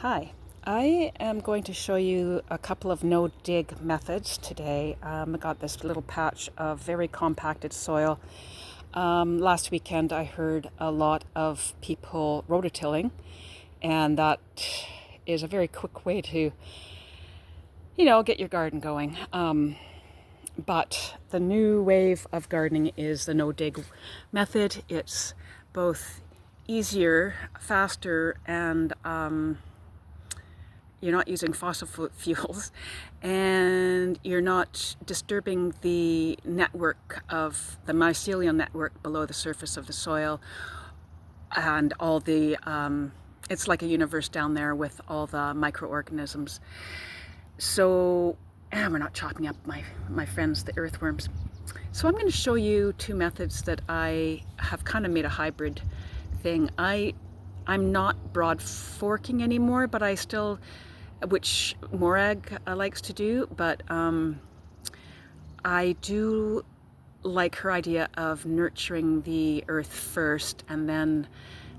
Hi, I am going to show you a couple of no-dig methods today. I got this little patch of very compacted soil. Last weekend I heard a lot of people rototilling, and that is a very quick way to, get your garden going. But the new wave of gardening is the no-dig method. It's both easier, faster, and you're not using fossil fuels, and you're not disturbing the network of the mycelial network below the surface of the soil and all the it's like a universe down there with all the microorganisms. So we're not chopping up my friends the earthworms. So I'm going to show you two methods that I have kind of made a hybrid thing. I'm not broad forking anymore, but I still, which Morag likes to do, but I do like her idea of nurturing the earth first and then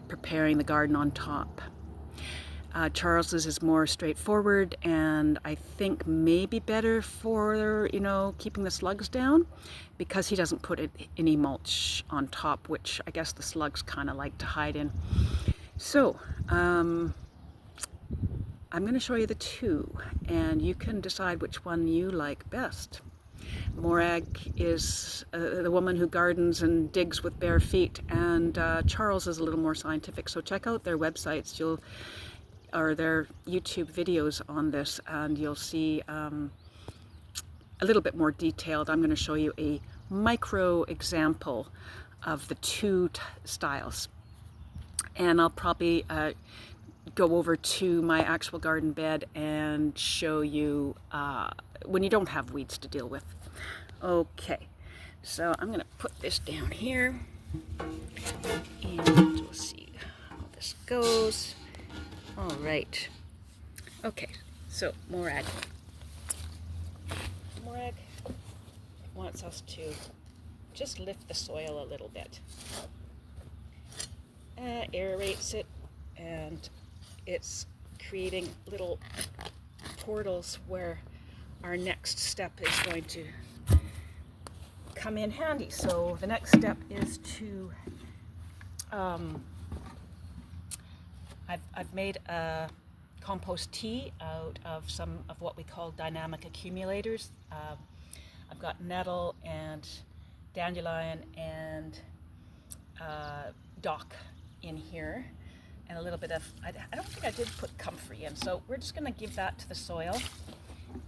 preparing the garden on top. Charles's is more straightforward, and I think maybe better for, keeping the slugs down, because he doesn't put any mulch on top, which I guess the slugs kind of like to hide in. So, I'm going to show you the two, and you can decide which one you like best. Morag is the woman who gardens and digs with bare feet, and Charles is a little more scientific. So check out their websites, or their YouTube videos on this, and you'll see a little bit more detailed. I'm going to show you a micro example of the two styles, and I'll probably go over to my actual garden bed and show you when you don't have weeds to deal with. Okay, so I'm going to put this down here, and we'll see how this goes. All right. Okay, so Morag wants us to just lift the soil a little bit. Aerates it, and it's creating little portals where our next step is going to come in handy. So the next step is to I've made a compost tea out of some of what we call dynamic accumulators. I've got nettle and dandelion and dock in here, and a little bit of, I don't think I did put comfrey in, so we're just going to give that to the soil,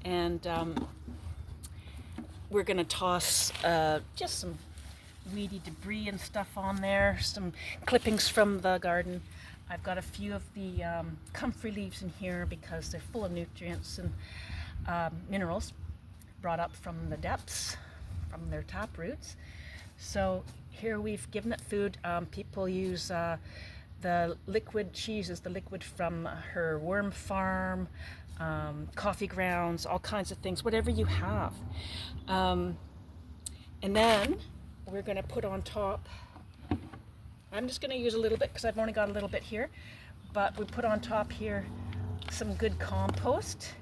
and we're going to toss just some weedy debris and stuff on there, some clippings from the garden. I've got a few of the comfrey leaves in here because they're full of nutrients and minerals brought up from the depths, from their tap roots. So here we've given it food. People use the liquid, she uses the liquid from her worm farm, coffee grounds, all kinds of things, whatever you have. And then we're going to put on top, I'm just going to use a little bit because I've only got a little bit here, but we put on top here some good compost,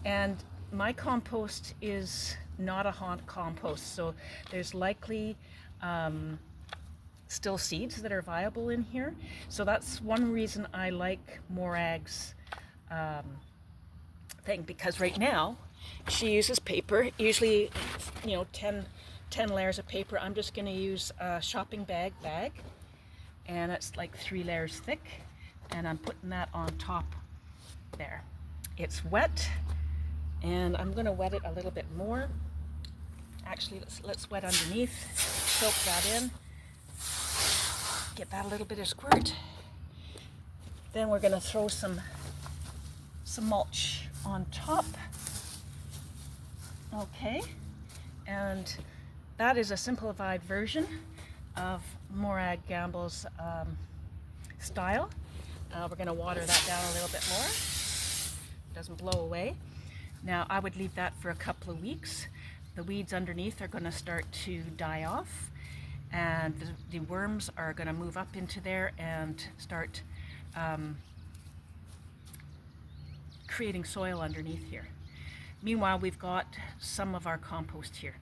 and my compost is not a haunt compost, so there's likely still seeds that are viable in here. So that's one reason I like Morag's thing, because right now she uses paper, usually 10 layers of paper. I'm just going to use a shopping bag, and it's like 3 layers thick, and I'm putting that on top there. It's wet, and I'm going to wet it a little bit more. Actually, let's wet underneath, soak that in, get that a little bit of squirt. Then we're going to throw some mulch on top. Okay, and that is a simplified version of Morag Gamble's style. We're going to water that down a little bit more. It doesn't blow away. Now I would leave that for a couple of weeks. The weeds underneath are going to start to die off, and the worms are going to move up into there and start creating soil underneath here. Meanwhile, we've got some of our compost here.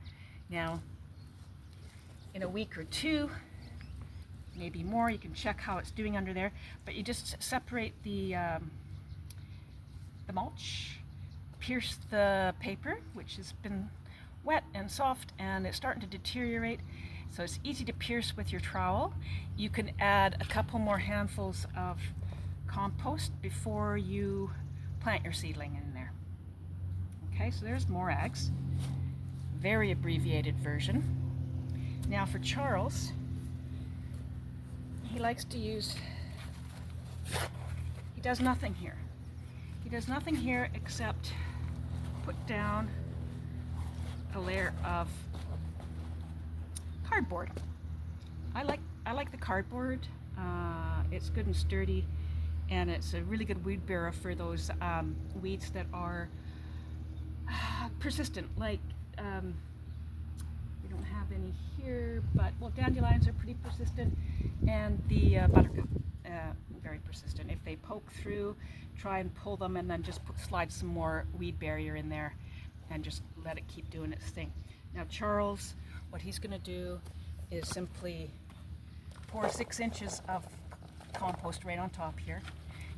Now, in a week or two, maybe more, you can check how it's doing under there, but you just separate the mulch, pierce the paper, which has been wet and soft and it's starting to deteriorate, so it's easy to pierce with your trowel. You can add a couple more handfuls of compost before you plant your seedling in there. Okay, so there's Morag's, very abbreviated version. Now for Charles, he likes to use, he does nothing here. He does nothing here except put down a layer of cardboard. I like the cardboard. It's good and sturdy, and it's a really good weed bearer for those weeds that are persistent. Like we don't have any here, but well, dandelions are pretty persistent, and the buttercup very persistent. If they poke through, try and pull them, and then just slide some more weed barrier in there, and just let it keep doing its thing. Now Charles, what he's going to do is simply pour 6 inches of compost right on top here,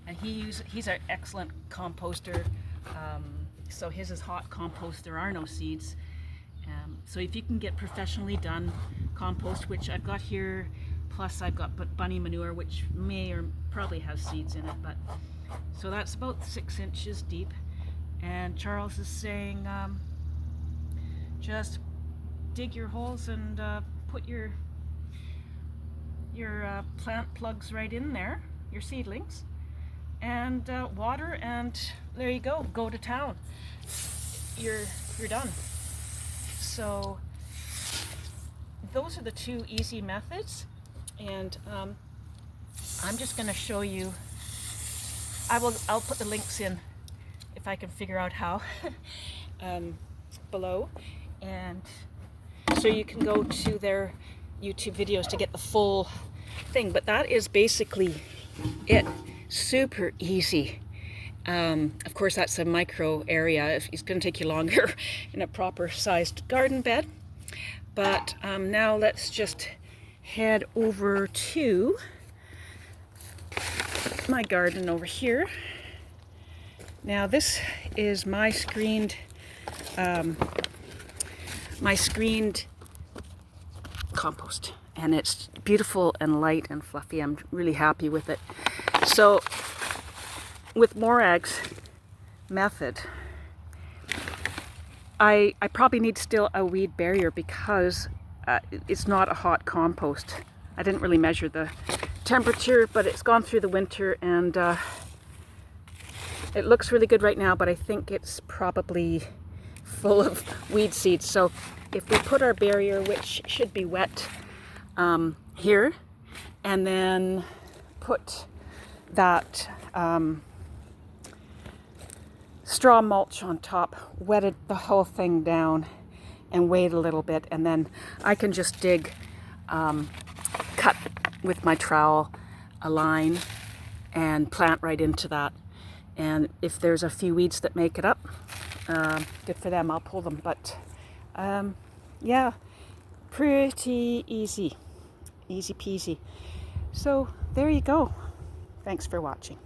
and he's an excellent composter. So his is hot compost. There are no seeds. So if you can get professionally done compost, which I've got here, plus I've got bunny manure, which may or probably has seeds in it, but so that's about 6 inches deep. And Charles is saying, just dig your holes and put your plant plugs right in there, your seedlings, and water, and there you go. Go to town. You're done. So those are the 2 easy methods, and I'm just going to show you. I'll put the links in if I can figure out how below, and so you can go to their YouTube videos to get the full thing. But that is basically it. Super easy. Of course, that's a micro area. It's going to take you longer in a proper sized garden bed. But now let's just head over to my garden over here. Now this is my screened compost, and it's beautiful and light and fluffy. I'm really happy with it. So with Morag's method, I probably need still a weed barrier because it's not a hot compost. I didn't really measure the temperature, but it's gone through the winter, and it looks really good right now, but I think it's probably full of weed seeds. So if we put our barrier, which should be wet, here, and then put that straw mulch on top, wetted the whole thing down, and wait a little bit, and then I can just dig, cut with my trowel a line and plant right into that. And if there's a few weeds that make it up, good for them, I'll pull them. But yeah, pretty easy peasy. So there you go. Thanks for watching.